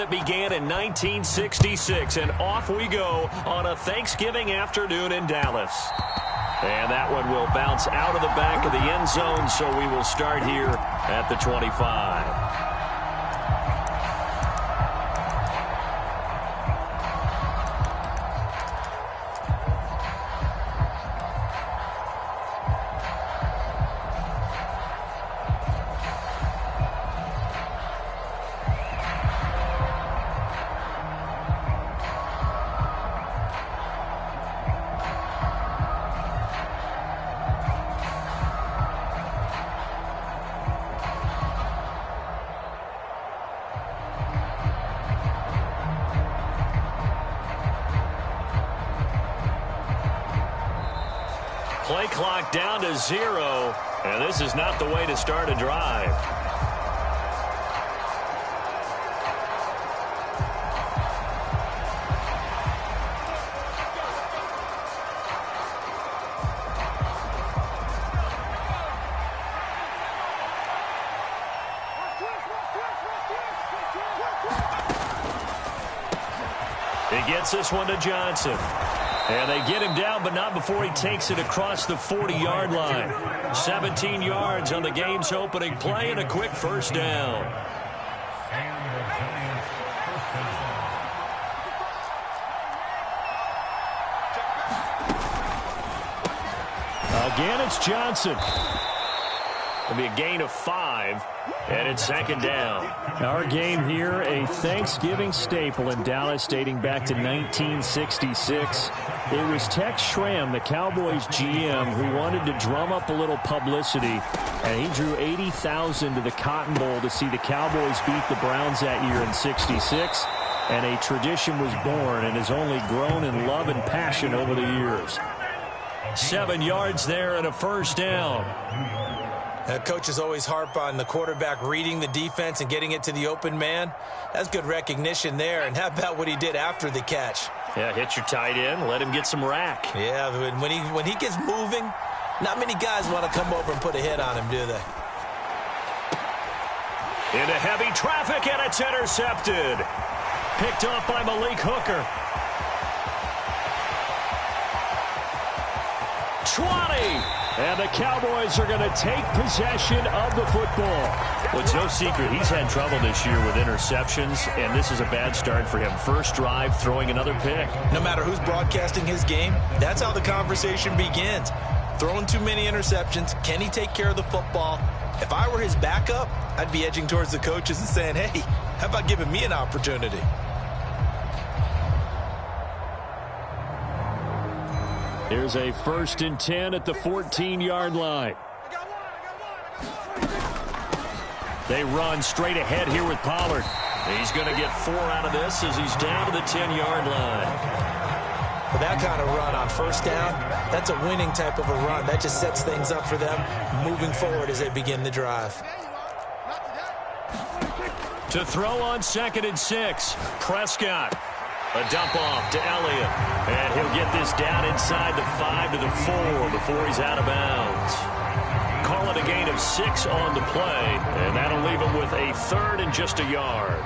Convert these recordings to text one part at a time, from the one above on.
that began in 1966, and off we go on a Thanksgiving afternoon in Dallas. And that one will bounce out of the back of the end zone, so we will start here at the 25. Play clock down to 0, and this is not the way to start a drive. He gets this one to Johnson. And they get him down, but not before he takes it across the 40-yard line. 17 yards on the game's opening play and a quick first down. Again, it's Johnson. It'll be a gain of 5, and it's second down. Our game here, a Thanksgiving staple in Dallas dating back to 1966. It was Tex Schramm, the Cowboys GM, who wanted to drum up a little publicity, and he drew 80,000 to the Cotton Bowl to see the Cowboys beat the Browns that year in '66, and a tradition was born and has only grown in love and passion over the years. 7 yards there and a first down. Coaches always harp on the quarterback reading the defense and getting it to the open man. That's good recognition there. And how about what he did after the catch? Yeah, hit your tight end, let him get some rack. Yeah, when he gets moving, not many guys want to come over and put a hit on him, do they? Into heavy traffic, and it's intercepted. Picked up by Malik Hooker. 20. And the Cowboys are going to take possession of the football. Well, it's no secret he's had trouble this year with interceptions, and this is a bad start for him. First drive, throwing another pick. No matter who's broadcasting his game, that's how the conversation begins. Throwing too many interceptions. Can he take care of the football? If I were his backup, I'd be edging towards the coaches and saying, hey, how about giving me an opportunity? Here's a 1st and 10 at the 14-yard line. They run straight ahead here with Pollard. He's going to get 4 out of this as he's down to the 10-yard line. With that kind of run on first down, that's a winning type of a run. That just sets things up for them moving forward as they begin the drive. To throw on 2nd and 6, Prescott. A dump off to Elliott. And he'll get this down inside the 5 to the 4 before he's out of bounds. Call it a gain of 6 on the play, and that'll leave him with a 3rd and just a yard.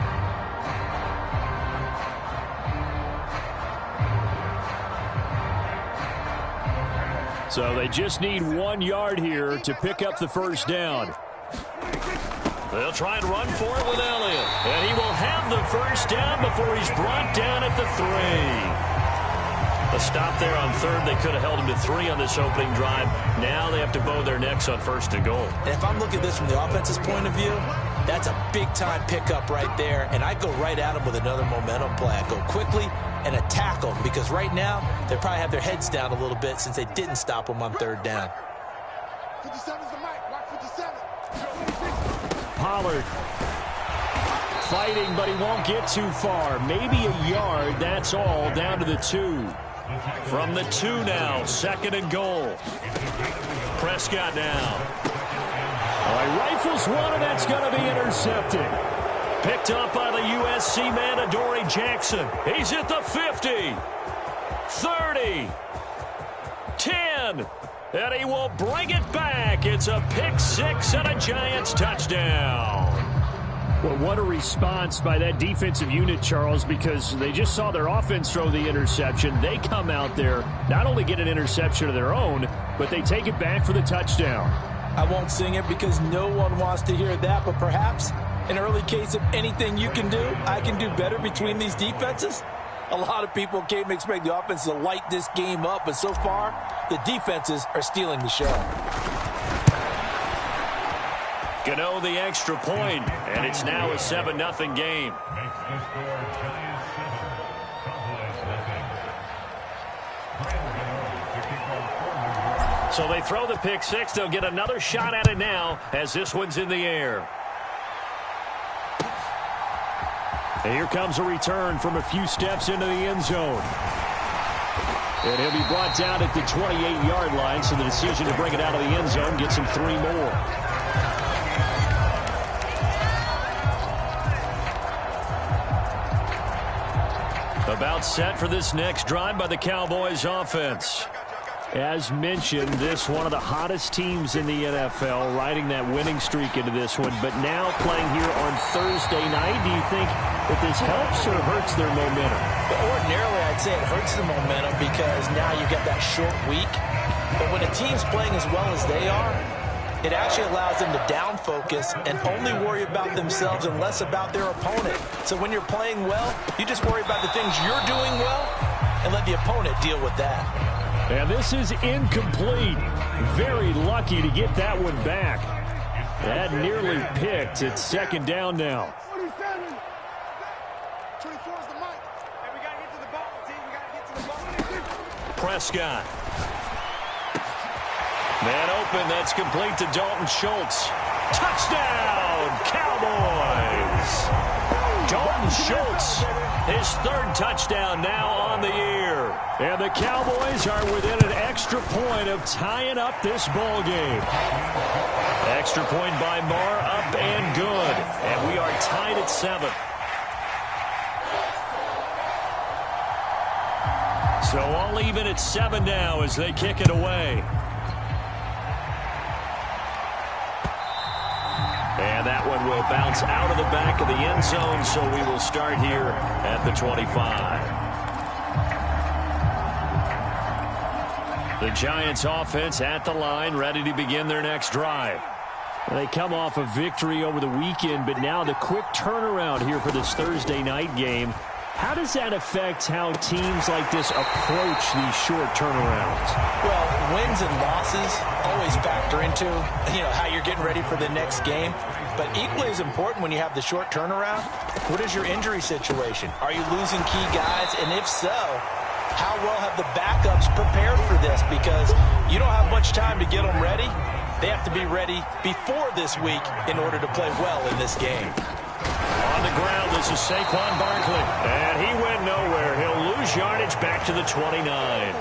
So they just need 1 yard here to pick up the first down. They'll try and run for it with Elliott. And he will have the first down before he's brought down at the 3. A stop there on 3rd. They could have held him to 3 on this opening drive. Now they have to bow their necks on 1st and goal. And if I'm looking at this from the offense's point of view, that's a big-time pickup right there. And I go right at him with another momentum play. I go quickly and attack them because right now they probably have their heads down a little bit since they didn't stop him on 3rd down. 57's the mic. Watch 57. Pollard fighting, but he won't get too far. Maybe a yard, that's all, down to the 2. From the 2 now, 2nd and goal. Prescott now. All right, rifles one, and that's going to be intercepted. Picked up by the USC man, Adoree Jackson. He's at the 50, 30, 10. And he will bring it back. It's a pick 6 and a Giants touchdown. Well, what a response by that defensive unit, Charles, because they just saw their offense throw the interception. They come out there, not only get an interception of their own, but they take it back for the touchdown. I won't sing it because no one wants to hear that, but perhaps an early case of anything you can do, I can do better between these defenses. A lot of people came to expect the offense to light this game up, but so far, the defenses are stealing the show. Gano the extra point, and it's now a 7-0 game. So they throw the pick six. They'll get another shot at it now as this one's in the air. And here comes a return from a few steps into the end zone. And he'll be brought down at the 28-yard line, so the decision to bring it out of the end zone gets him 3 more. About set for this next drive by the Cowboys offense. As mentioned, this one of the hottest teams in the NFL, riding that winning streak into this one, but now playing here on Thursday night. Do you think that this helps or hurts their momentum? But ordinarily, I'd say it hurts the momentum because now you've got that short week. But when a team's playing as well as they are, it actually allows them to down focus and only worry about themselves and less about their opponent. So when you're playing well, you just worry about the things you're doing well and let the opponent deal with that. And this is incomplete. Very lucky to get that one back. That nearly picked. It's second down now. 27. 24 is the mic. Hey, we got to get to the ball, team. We got to get to the ball. Prescott. Man open. That's complete to Dalton Schultz. Touchdown, Cowboys. Dalton Schultz, his 3rd touchdown now on the year. And the Cowboys are within an extra point of tying up this ball game. Extra point by Marr, up and good. And we are tied at 7. So all even at 7 now as they kick it away. And that one will bounce out of the back of the end zone, so we will start here at the 25. The Giants offense at the line, ready to begin their next drive. They come off a victory over the weekend, but now the quick turnaround here for this Thursday night game. How does that affect how teams like this approach these short turnarounds? Well, wins and losses always factor into, how you're getting ready for the next game. But equally as important when you have the short turnaround, what is your injury situation? Are you losing key guys? And if so, how well have the backups prepared for this? Because you don't have much time to get them ready. They have to be ready before this week in order to play well in this game. On the ground, this is Saquon Barkley. And he went nowhere. He'll lose yardage back to the 29.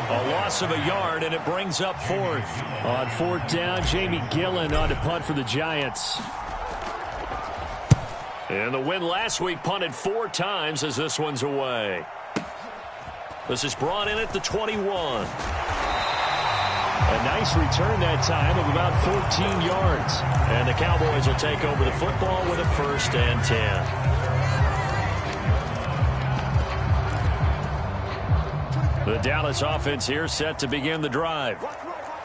A loss of a yard, and it brings up 4th. On 4th down, Jamie Gillen on to punt for the Giants. And the win last week punted 4 times as this one's away. This is brought in at the 21. A nice return that time of about 14 yards. And the Cowboys will take over the football with a 1st and 10. The Dallas offense here set to begin the drive.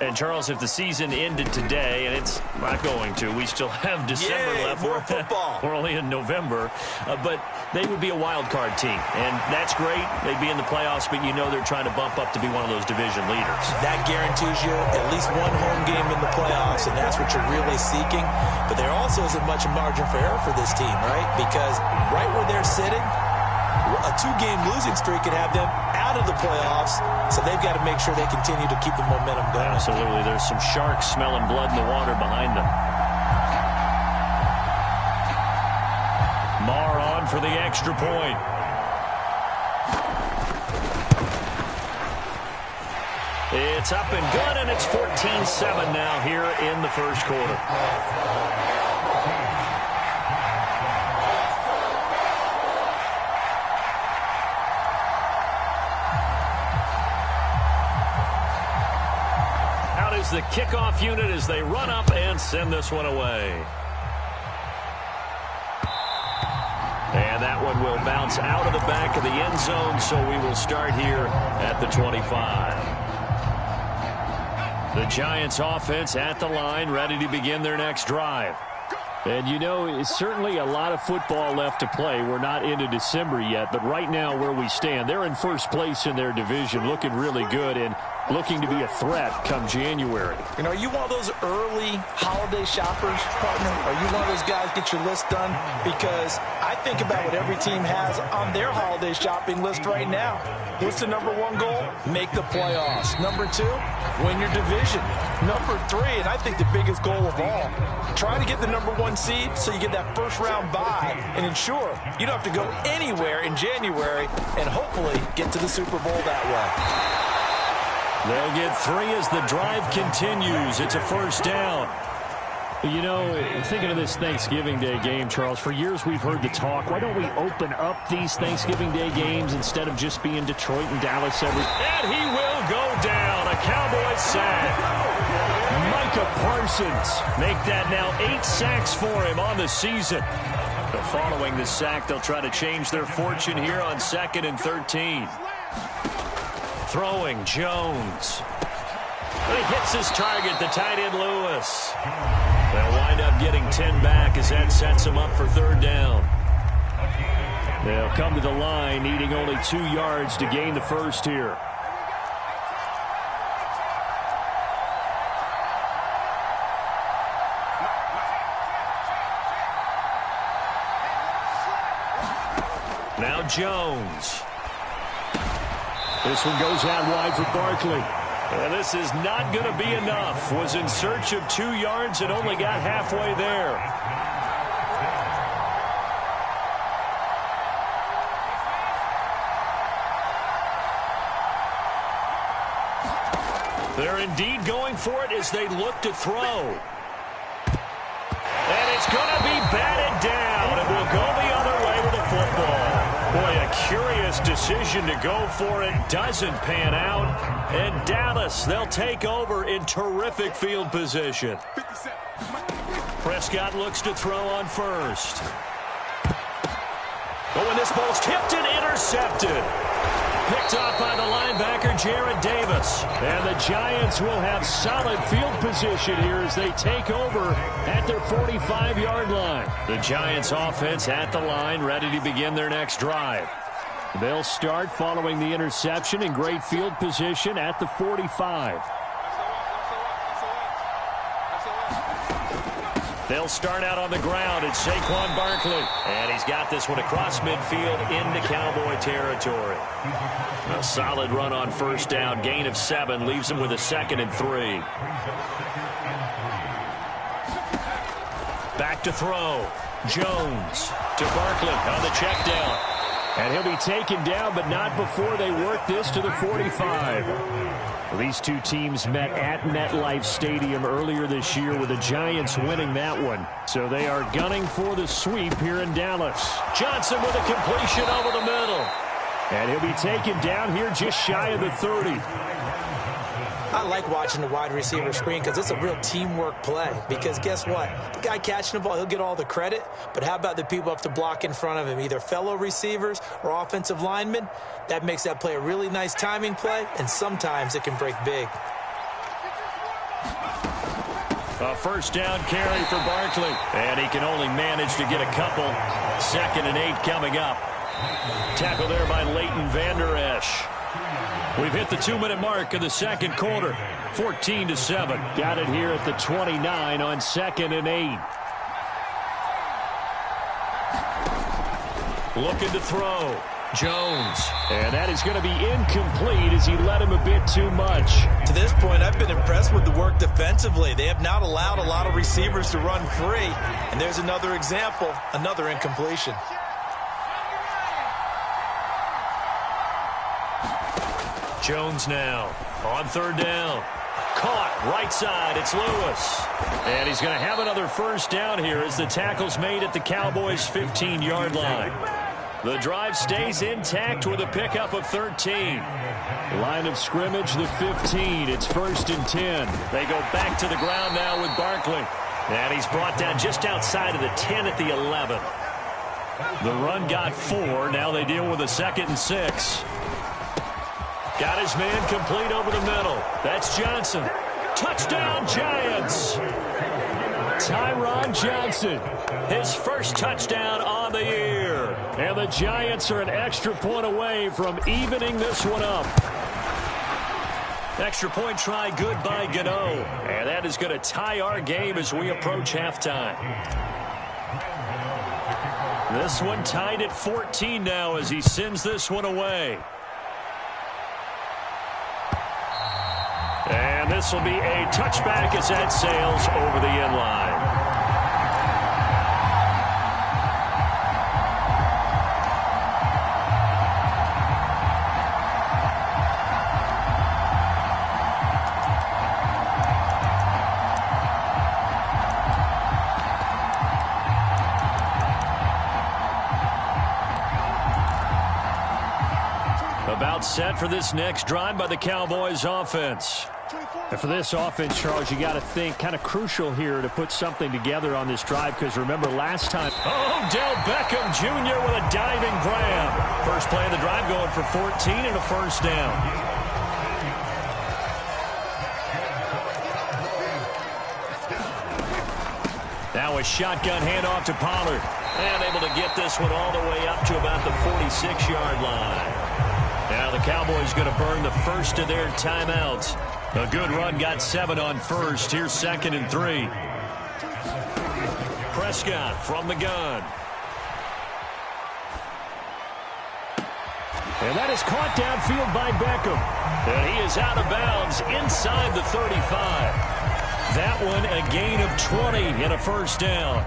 And, Charles, if the season ended today, and it's not going to, we still have December left. More football. We're only in November. But they would be a wild card team. And that's great. They'd be in the playoffs, but they're trying to bump up to be one of those division leaders. That guarantees you at least one home game in the playoffs, and that's what you're really seeking. But there also isn't much margin for error for this team, right? Because right where they're sitting, a 2-game losing streak could have them out of the playoffs, so they've got to make sure they continue to keep the momentum going. Absolutely. There's some sharks smelling blood in the water behind them. Marr on for the extra point. It's up and good, and it's 14-7 now here in the first quarter. The kickoff unit as they run up and send this one away. one will bounce out of the back of the end zone, so we will start here at the 25. The Giants offense at the line, ready to begin their next drive. And, you know, it's certainly a lot of football left to play. We're not into December yet, but right now where we stand, they're in first place in their division, looking really good and looking to be a threat come January. You know, are you one of those early holiday shoppers, partner? Are you one of those guys get your list done? Because I think about what every team has on their holiday shopping list right now. What's the number one goal? Make the playoffs. Number two, win your division. Number three, and I think the biggest goal of all, try to get the number one seed so you get that first round bye and ensure you don't have to go anywhere in January and hopefully get to the Super Bowl that way. They'll get 3 as the drive continues. It's a first down. You know, thinking of this Thanksgiving Day game, Charles, for years we've heard the talk, why don't we open up these Thanksgiving Day games instead of just being Detroit and Dallas every... And he will go down. A Cowboys sack. Micah Parsons make that now 8 sacks for him on the season. But following the sack, they'll try to change their fortune here on 2nd and 13. Throwing Jones. He hits his target, the tight end Lewis. They'll wind up getting 10 back as that sets them up for 3rd down. They'll come to the line, needing only 2 yards to gain the first here. Now Jones. This one goes out wide for Barkley. And this is not going to be enough. Was in search of 2 yards and only got halfway there. They're indeed going for it as they look to throw. And it's going to be batted down. And will go the other way with the football. Boy, a curious decision to go for it. Doesn't pan out. And Dallas, they'll take over in terrific field position. Prescott looks to throw on first. Oh, and this ball's tipped and intercepted. Picked off by the linebacker, Jared Davis. And the Giants will have solid field position here as they take over at their 45-yard line. The Giants offense at the line, ready to begin their next drive. They'll start following the interception in great field position at the 45. They'll start out on the ground. It's Saquon Barkley. And he's got this one across midfield into Cowboy territory. A solid run on first down. Gain of 7 leaves him with a 2nd and 3. Back to throw. Jones to Barkley on the check down. And he'll be taken down, but not before they work this to the 45. These two teams met at MetLife Stadium earlier this year with the Giants winning that one. So they are gunning for the sweep here in Dallas. Johnson with a completion over the middle. And he'll be taken down here just shy of the 30. I like watching the wide receiver screen because it's a real teamwork play. Because guess what? The guy catching the ball, he'll get all the credit. But how about the people up to block in front of him, either fellow receivers or offensive linemen? That makes that play a really nice timing play, and sometimes it can break big. A first down carry for Barkley. And he can only manage to get a couple. 2nd and 8 coming up. Tackle there by Leighton Vander Esch. We've hit the 2-minute mark of the second quarter. 14-7. Got it here at the 29 on 2nd and 8. Looking to throw. Jones. And that is going to be incomplete as he led him a bit too much. To this point, I've been impressed with the work defensively. They have not allowed a lot of receivers to run free. And there's another example, another incompletion. Jones now on 3rd down. Caught right side. It's Lewis. And he's going to have another first down here as the tackle's made at the Cowboys' 15-yard line. The drive stays intact with a pickup of 13. Line of scrimmage, the 15. It's 1st and 10. They go back to the ground now with Barkley. And he's brought down just outside of the 10 at the 11. The run got 4. Now they deal with a 2nd and 6. Got his man complete over the middle. That's Johnson. Touchdown, Giants. Tyron Johnson, his first touchdown on the year. And the Giants are an extra point away from evening this one up. Extra point try good by Gano. And that is going to tie our game as we approach halftime. This one tied at 14 now as he sends this one away. And this will be a touchback as that sails over the end line. About set for this next drive by the Cowboys offense. And for this offense, Charles, you got to think kind of crucial here to put something together on this drive, because remember last time. Odell Beckham Jr. with a diving grab. First play of the drive going for 14 and a first down. Now a shotgun handoff to Pollard. And able to get this one all the way up to about the 46-yard line. Now the Cowboys going to burn the first of their timeouts. A good run, got 7 on first. Here's 2nd and 3. Prescott from the gun. And that is caught downfield by Beckham. And he is out of bounds inside the 35. That one a gain of 20 and a first down.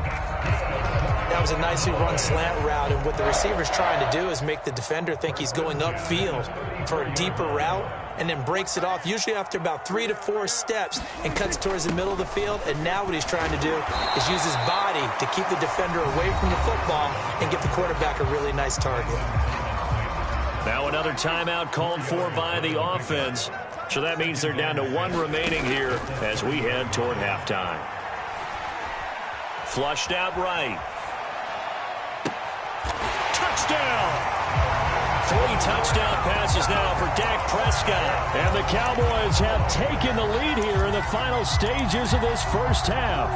That was a nicely run slant route, and what the receiver's trying to do is make the defender think he's going upfield for a deeper route, and then breaks it off, usually after about 3 to 4 steps, and cuts towards the middle of the field. And now what he's trying to do is use his body to keep the defender away from the football and give the quarterback a really nice target. Now another timeout called for by the offense. So that means they're down to 1 remaining here as we head toward halftime. Flushed out right. Touchdown! 3 touchdown passes now for Dak Prescott. And the Cowboys have taken the lead here in the final stages of this first half.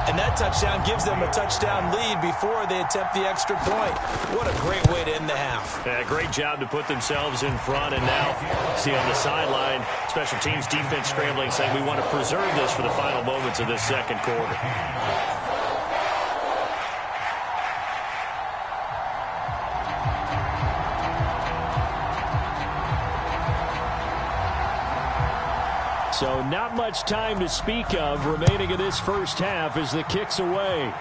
And that touchdown gives them a touchdown lead before they attempt the extra point. What a great way to end the half. Yeah, great job to put themselves in front. And now, see on the sideline, special teams defense scrambling, saying we want to preserve this for the final moments of this second quarter. So not much time to speak of remaining in this first half as the kick's away.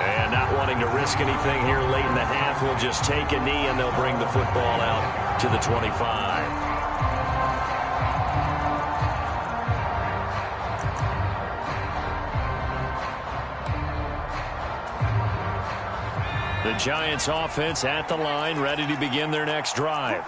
And not wanting to risk anything here late in the half, we'll just take a knee and they'll bring the football out to the 25. The Giants offense at the line, ready to begin their next drive.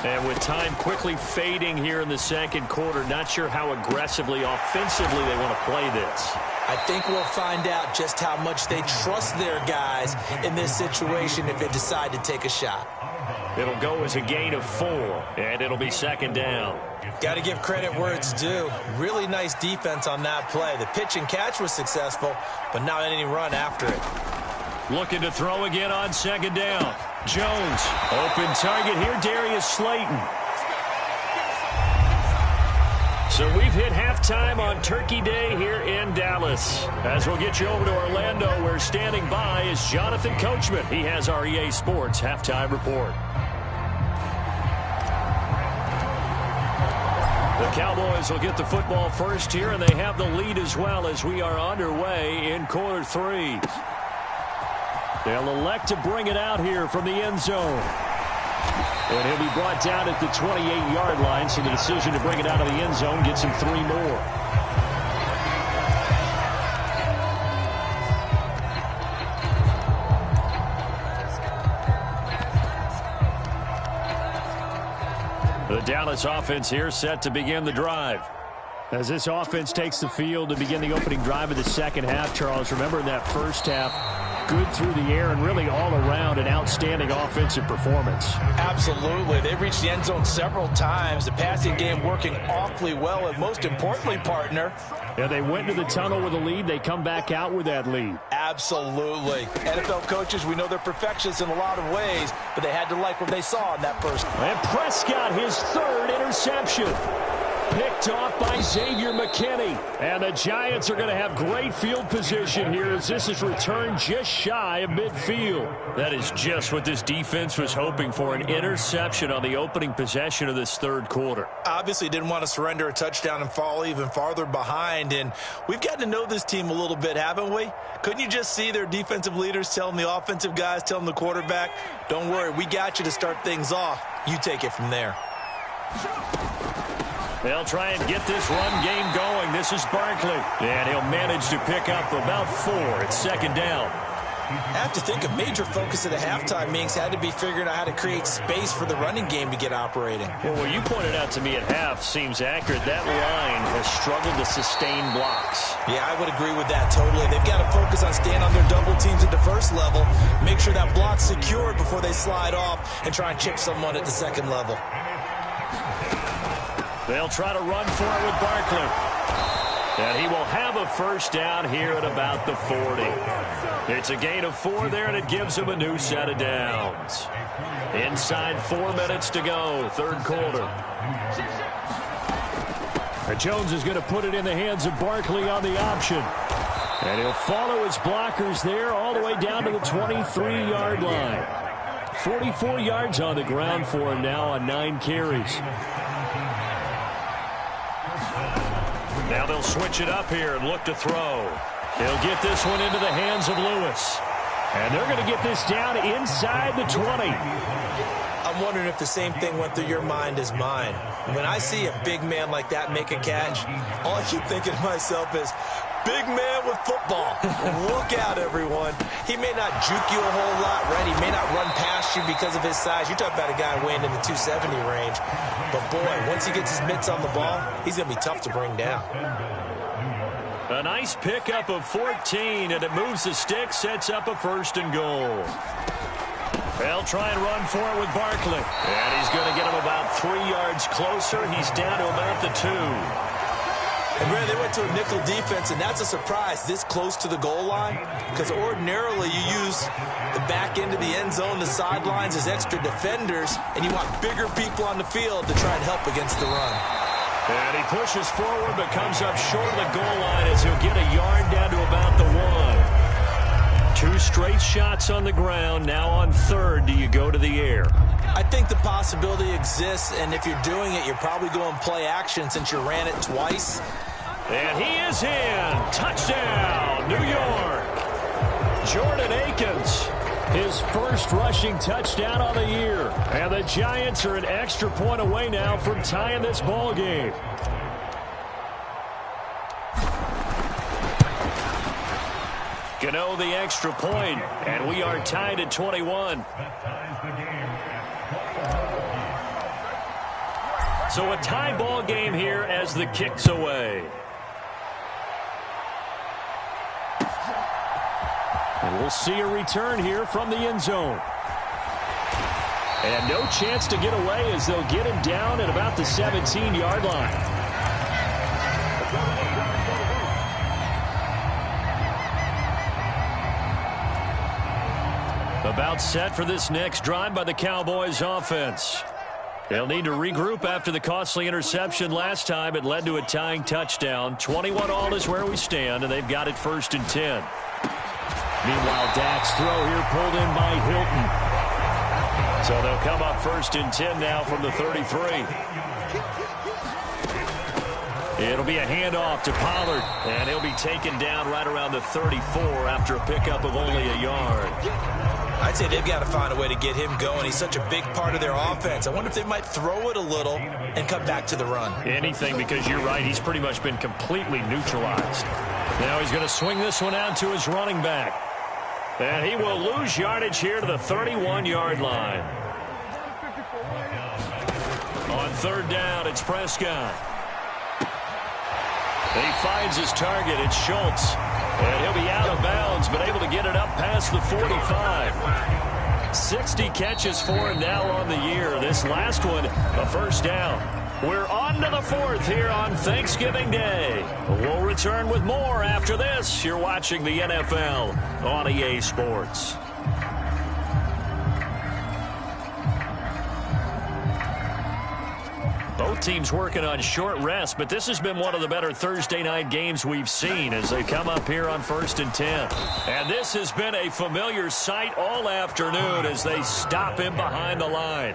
And with time quickly fading here in the second quarter, not sure how aggressively, offensively they want to play this. I think we'll find out just how much they trust their guys in this situation if they decide to take a shot. It'll go as a gain of 4, and it'll be 2nd down. Got to give credit where it's due. Really nice defense on that play. The pitch and catch was successful, but not any run after it. Looking to throw again on 2nd down. Jones, open target here, Darius Slayton. So we've hit halftime on Turkey Day here in Dallas. As we'll get you over to Orlando, where standing by is Jonathan Coachman. He has our EA Sports halftime report. The Cowboys will get the football first here, and they have the lead as well as we are underway in quarter 3. They'll elect to bring it out here from the end zone. And he'll be brought down at the 28-yard line, so the decision to bring it out of the end zone gets him 3 more. The Dallas offense here set to begin the drive. As this offense takes the field to begin the opening drive of the second half, Charles, remember in that first half, good through the air and really all around an outstanding offensive performance. Absolutely. They've reached the end zone several times. The passing game working awfully well, and most importantly, partner, yeah, they went to the tunnel with a lead. They come back out with that lead. Absolutely. NFL coaches, we know they're perfectionists in a lot of ways, but they had to like what they saw in that first. And Prescott, his third interception. Picked off by Xavier McKinney. And the Giants are going to have great field position here as this is returned just shy of midfield. That is just what this defense was hoping for, an interception on the opening possession of this third quarter. Obviously didn't want to surrender a touchdown and fall even farther behind. And we've gotten to know this team a little bit, haven't we? Couldn't you just see their defensive leaders telling the offensive guys, telling the quarterback, don't worry, we got you to start things off. You take it from there. They'll try and get this run game going. This is Barkley. And he'll manage to pick up about 4. It's second down. I have to think a major focus of the halftime meetings had to be figuring out how to create space for the running game to get operating. Well, what you pointed out to me at half seems accurate. That line has struggled to sustain blocks. Yeah, I would agree with that totally. They've got to focus on staying on their double teams at the first level, make sure that block's secured before they slide off and try and chip someone at the second level. They'll try to run for it with Barkley. And he will have a first down here at about the 40. It's a gain of 4 there, and it gives him a new set of downs. Inside 4 minutes to go, third quarter. And Jones is going to put it in the hands of Barkley on the option. And he'll follow his blockers there all the way down to the 23-yard line. 44 yards on the ground for him now on 9 carries. Now they'll switch it up here and look to throw. He'll get this one into the hands of Lewis. And they're going to get this down inside the 20. I'm wondering if the same thing went through your mind as mine. When I see a big man like that make a catch, all I keep thinking to myself is, big man with football. Look out, everyone. He may not juke you a whole lot, right? He may not run past you because of his size. You're talking about a guy weighing in the 270 range. But, boy, once he gets his mitts on the ball, he's going to be tough to bring down. A nice pickup of 14, and it moves the stick, sets up a first and goal. They'll try and run for it with Barkley. And he's going to get him about 3 yards closer. He's down to about the 2. And Ray, they went to a nickel defense, and that's a surprise this close to the goal line, because ordinarily you use the back end of the end zone, the sidelines as extra defenders, and you want bigger people on the field to try and help against the run. And he pushes forward but comes up short of the goal line as he'll get a yard down to about the 1. 2 straight shots on the ground. Now on third, do you go to the air? I think the possibility exists, and if you're doing it, you're probably going play action since you ran it twice. And he is in. Touchdown, New York. Jordan Akins. His first rushing touchdown on the year. And the Giants are an extra point away now from tying this ball game. Gano the extra point, and we are tied at 21. So a tie ball game here as the kick's away. And we'll see a return here from the end zone. And no chance to get away as they'll get him down at about the 17-yard line. About set for this next drive by the Cowboys offense. They'll need to regroup after the costly interception last time. It led to a tying touchdown. 21-all is where we stand, and they've got it 1st and 10. Meanwhile, Dak's throw here pulled in by Hilton. So they'll come up 1st and 10 now from the 33. It'll be a handoff to Pollard, and he'll be taken down right around the 34 after a pickup of only a yard. I'd say they've got to find a way to get him going. He's such a big part of their offense. I wonder if they might throw it a little and come back to the run. Anything, because you're right. He's pretty much been completely neutralized. Now he's going to swing this one out to his running back. And he will lose yardage here to the 31-yard line. On 3rd down, it's Prescott. He finds his target. It's Schultz. And he'll be out of bounds, but able to get it up past the 45. 60 catches for him now on the year. This last one, a first down. We're on to the fourth here on Thanksgiving Day. We'll return with more after this. You're watching the NFL on EA Sports. Both teams working on short rest, but this has been one of the better Thursday night games we've seen as they come up here on 1st and 10. And this has been a familiar sight all afternoon as they stop him behind the line.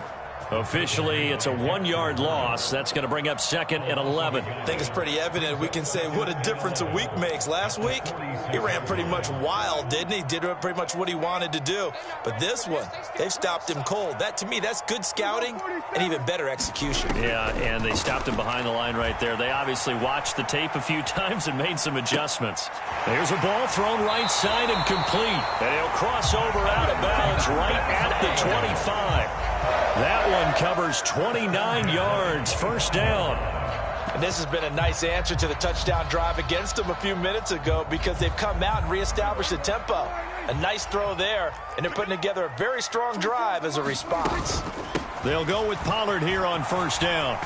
Officially, it's a 1-yard loss. That's going to bring up 2nd and 11. I think it's pretty evident. We can say what a difference a week makes. Last week, he ran pretty much wild, didn't he? Did pretty much what he wanted to do. But this one, they've stopped him cold. That, to me, that's good scouting and even better execution. Yeah, and they stopped him behind the line right there. They obviously watched the tape a few times and made some adjustments. There's a ball thrown right side and complete. And he'll cross over out of bounds right at the 25. That one covers 29 yards, first down. And this has been a nice answer to the touchdown drive against them a few minutes ago because they've come out and reestablished the tempo. A nice throw there, and they're putting together a very strong drive as a response. They'll go with Pollard here on first down.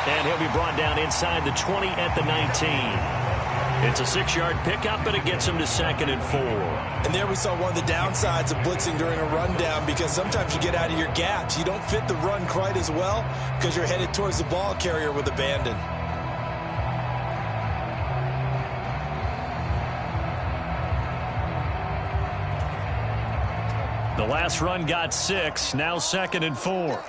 And he'll be brought down inside the 20 at the 19. It's a 6-yard pickup, but it gets him to 2nd and 4. And there we saw one of the downsides of blitzing during a rundown because sometimes you get out of your gaps. You don't fit the run quite as well because you're headed towards the ball carrier with abandon. The last run got 6, now 2nd and 4.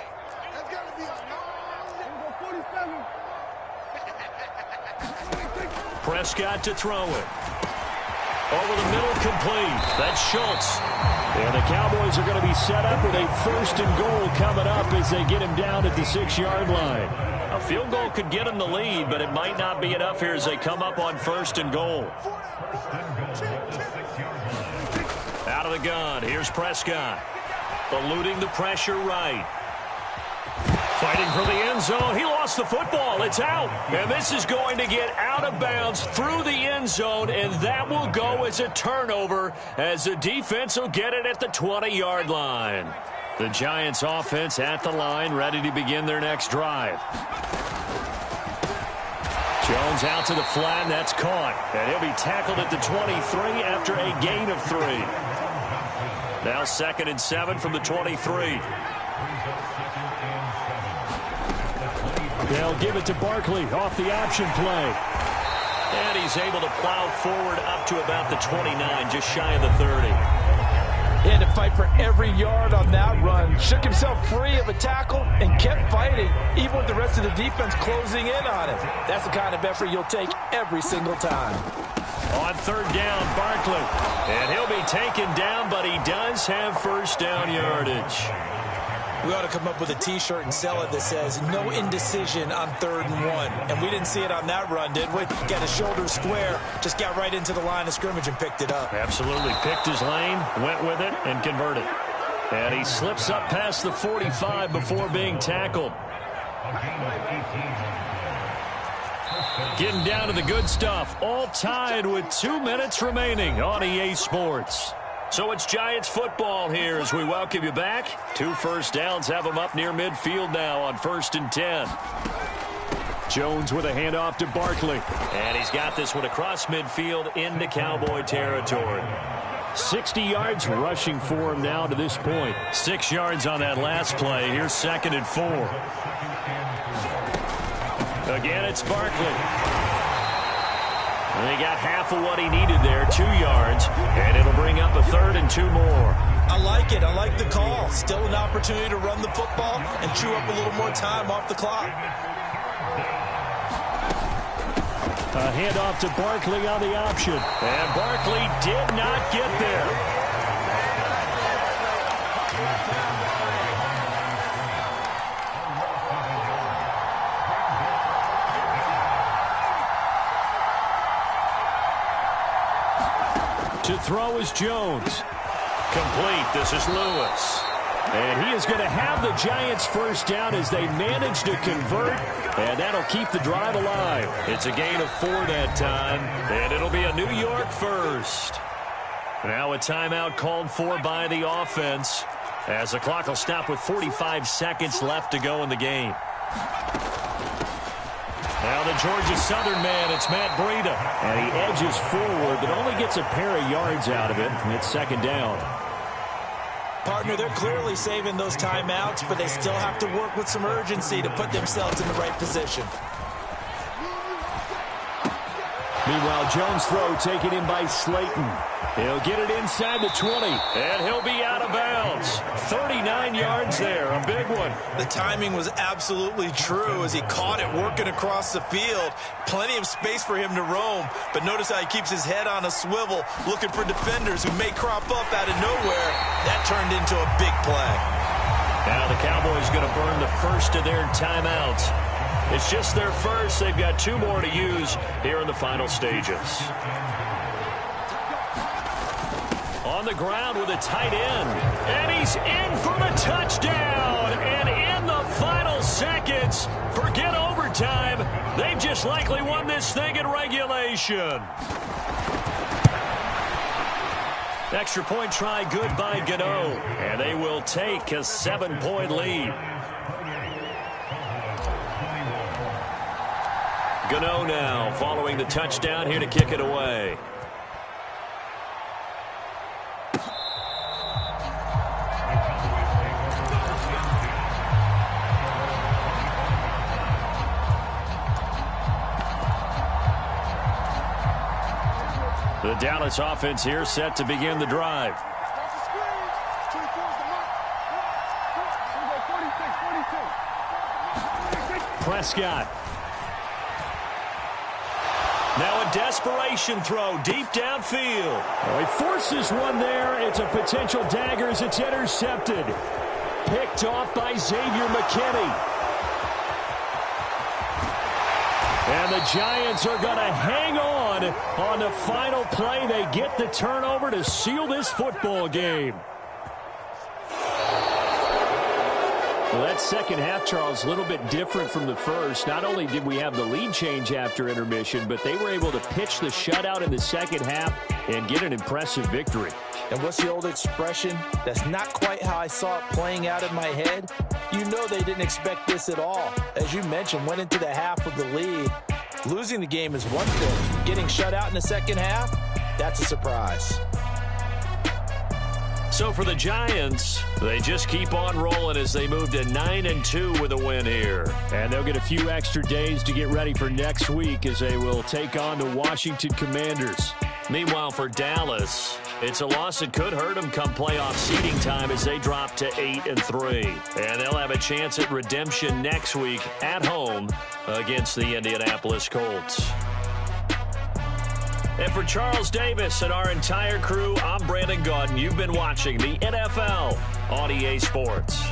Prescott to throw it. Over the middle, complete. That's Schultz. And the Cowboys are going to be set up with a 1st and goal coming up as they get him down at the 6-yard line. A field goal could get him the lead, but it might not be enough here as they come up on 1st and goal. Out of the gun, here's Prescott. Eluding the pressure right. Fighting for the end zone. He lost the football. It's out. And this is going to get out of bounds through the end zone, and that will go as a turnover as the defense will get it at the 20-yard line. The Giants offense at the line, ready to begin their next drive. Jones out to the flat, and that's caught. And he'll be tackled at the 23 after a gain of 3. Now 2nd and 7 from the 23. They'll give it to Barkley off the option play. And he's able to plow forward up to about the 29, just shy of the 30. He had to fight for every yard on that run. Shook himself free of a tackle and kept fighting, even with the rest of the defense closing in on him. That's the kind of effort you'll take every single time. On 3rd down, Barkley. And he'll be taken down, but he does have first down yardage. We ought to come up with a T-shirt and sell it that says no indecision on 3rd and 1. And we didn't see it on that run, did we? Got his shoulders square, just got right into the line of scrimmage and picked it up. Absolutely. Picked his lane, went with it, and converted. And he slips up past the 45 before being tackled. Getting down to the good stuff. All tied with 2 minutes remaining on EA Sports. So it's Giants football here as we welcome you back. 2 first downs have them up near midfield now on 1st and 10. Jones with a handoff to Barkley. And he's got this one across midfield into Cowboy territory. 60 yards rushing for him now to this point. 6 yards on that last play. Here's 2nd and 4. Again, it's Barkley. And he got half of what he needed there, 2 yards, and it'll bring up a 3rd and 2 more. I like it. I like the call. Still an opportunity to run the football and chew up a little more time off the clock. A handoff to Barkley on the option. And Barkley did not get there. To throw is Jones. Complete. This is Lewis. And he is going to have the Giants first down as they manage to convert, and that'll keep the drive alive. It's a gain of 4 that time, and it'll be a New York first. Now a timeout called for by the offense as the clock will stop with 45 seconds left to go in the game. Now the Georgia Southern man, it's Matt Breida. And he edges forward, but only gets a pair of yards out of it, and it's second down. Partner, they're clearly saving those timeouts, but they still have to work with some urgency to put themselves in the right position. Meanwhile, Jones' throw taken in by Slayton. He'll get it inside the 20. And he'll be out of bounds. 39 yards there, a big one. The timing was absolutely true as he caught it working across the field. Plenty of space for him to roam, but notice how he keeps his head on a swivel, looking for defenders who may crop up out of nowhere. That turned into a big play. Now the Cowboys going to burn the first of their timeouts. It's just their first. They've got 2 more to use here in the final stages. On the ground with a tight end. And he's in for the touchdown. And in the final seconds, forget overtime. They've just likely won this thing in regulation. Extra point try good by Gano. And they will take a 7-point lead. Gano now following the touchdown here to kick it away. The Dallas offense here set to begin the drive. Prescott. Now a desperation throw deep downfield. Oh, he forces one there. It's a potential dagger as it's intercepted. Picked off by Xavier McKinney. And the Giants are going to hang on the final play. They get the turnover to seal this football game. Well, that second half, Charles, a little bit different from the first. Not only did we have the lead change after intermission, but they were able to pitch the shutout in the second half and get an impressive victory. And what's the old expression? That's not quite how I saw it playing out in my head. You know they didn't expect this at all. As you mentioned, went into the half with the lead. Losing the game is one thing. Getting shut out in the second half, that's a surprise. So for the Giants, they just keep on rolling as they move to 9-2 with a win here. And they'll get a few extra days to get ready for next week as they will take on the Washington Commanders. Meanwhile, for Dallas, it's a loss that could hurt them come playoff seeding time as they drop to 8-3. And they'll have a chance at redemption next week at home against the Indianapolis Colts. And for Charles Davis and our entire crew, I'm Brandon Gaudin. You've been watching the NFL on EA Sports.